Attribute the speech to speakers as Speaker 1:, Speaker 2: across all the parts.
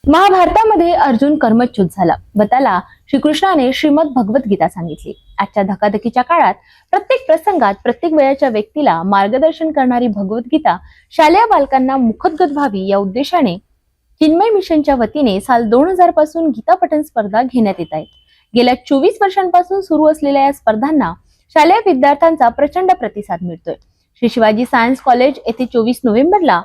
Speaker 1: महाभारतामध्ये अर्जुन कर्मच्युत झाला व त्याला श्रीकृष्णाने श्रीमद भगवत गीता सांगितली। आजच्या धकाधकीच्या काळात प्रत्येक प्रसंगात प्रत्येक वयाच्या व्यक्तीला मार्गदर्शन करणारी भगवत गीता शालेय बालकांना मुखोद्गत व्हावी या उद्देशाने चिन्मय मिशनच्या वतीने साल 2000 पासून गीता पठण स्पर्धा घेण्यात येत आहेत। गेल्या 24 वर्षांपासून सुरू असलेल्या या स्पर्धांना शालेय विद्यार्थ्यांचा प्रचंड प्रतिसाद मिळतोय। श्री शिवाजी सायन्स कॉलेज येथे 24 नोव्हेंबरला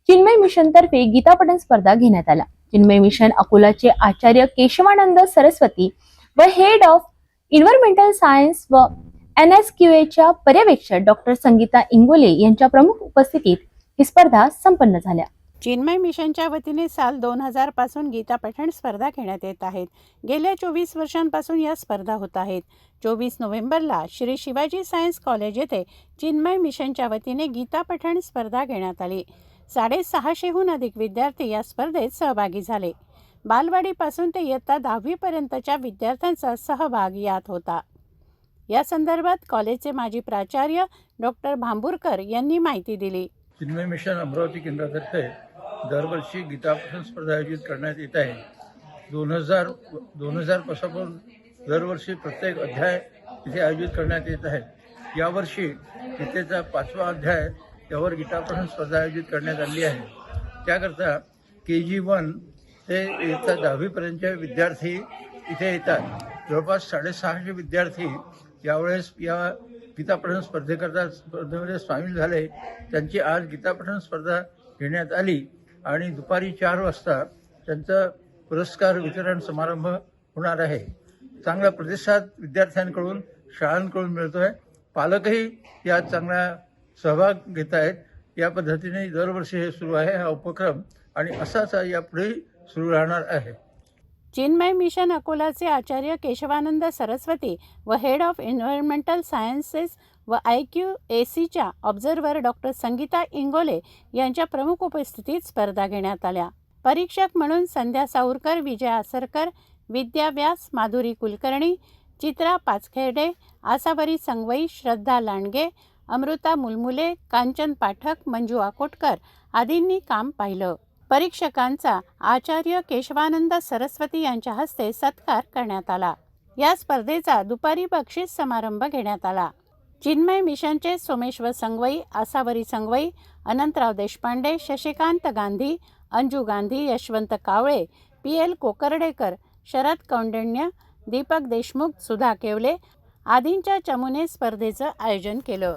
Speaker 1: चिन्मय मिशन तर्फे गीता पठण स्पर्धा घेण्यात आला। चिन्मय मिशन अकोलाचे आचार्य केशवानंद सरस्वती व हेड ऑफ इन्व्हायरमेंटल सायन्स व NSQAच्या पर्यवेक्षक डॉक्टर संगीता इंगोले यांच्या प्रमुख उपस्थितीत ही स्पर्धा संपन्न झाल्या।
Speaker 2: चिन्मय मिशनच्या वतीने साल 2000 पासून गीता पठण स्पर्धा घेण्यात येत आहेत। गेल्या 24 वर्षांपासून या स्पर्धा होत आहेत। 24 नोव्हेंबरला श्री शिवाजी सायन्स कॉलेज येथे चिन्मय मिशनच्या वतीने गीता पठण स्पर्धा घेण्यात आली। 650हून अधिक विद्यार्थी या स्पर्धेत सहभागी झाले। बालवाडीपासून ते इयत्ता 10वी पर्यंतच्या विद्यार्थ्यांचा सहभाग यात होता। या संदर्भात कॉलेजचे माजी प्राचार्य डॉक्टर भांबुरकर यांनी माहिती दिली।
Speaker 3: चिन्मय मिशन अमरावती केंद्रातर्फे दरवर्षी गीता पठण स्पर्धा आयोजित करण्यात येत आहे। 2000 पासून दरवर्षी प्रत्येक अध्याय इथे आयोजित करण्यात येत आहे। यावर्षी गीतेचा 5वा अध्याय यावर गीता पठण स्पर्धा आयोजित करण्यात आली आहे। त्याकरता KG1 ते इयत्ता 10वी पर्यंतचे विद्यार्थी इथे येतात। जवळपास 650 विद्यार्थी यावेळेस या गीता पठण स्पर्धेमध्ये सामील झाले। त्यांची आज गीता पठण स्पर्धा घेण्यात आली आणि दुपारी 4 वाजता त्यांचा पुरस्कार वितरण समारंभ होणार आहे। चांगला प्रतिसाद विद्यार्थ्यांकडून शाळांकडून मिळतोय। पालकही यात चांगला सहभाग घेत आहेत। या पद्धतीने दरवर्षी हे सुरू आहे हा उपक्रम आणि असाच यापुढे सुरू राहणार आहे।
Speaker 2: चिन्मय मिशन अकोलाचे आचार्य केशवानंद सरस्वती व हेड ऑफ एन्व्हायरमेंटल सायन्सेस व IQACच्या ऑब्झर्व्हर डॉक्टर संगीता इंगोले यांच्या प्रमुख उपस्थितीत स्पर्धा घेण्यात आल्या। परीक्षक म्हणून संध्या साऊरकर, विजय आसरकर, विद्या व्यास, माधुरी कुलकर्णी, चित्रा पाचखेडे, आसावरी संगवई, श्रद्धा लांडगे, अमृता मुलमुले, कांचन पाठक, मंजू आकोटकर आदींनी काम पाहिलं। परीक्षकांचा आचार्य केशवानंद सरस्वती यांच्या हस्ते सत्कार करण्यात आला। या स्पर्धेचा दुपारी बक्षीस समारंभ घेण्यात आला। चिन्मय मिशनचे सोमेश्वर संगवई, आसावरी संगवई, अनंतराव देशपांडे, शशिकांत गांधी, अंजू गांधी, यशवंत कावळे, PL कोकर्डेकर, शरद कौंडिण्य, दीपक देशमुख, सुधा केवले आदींच्या चमूने स्पर्धेचं आयोजन केलं।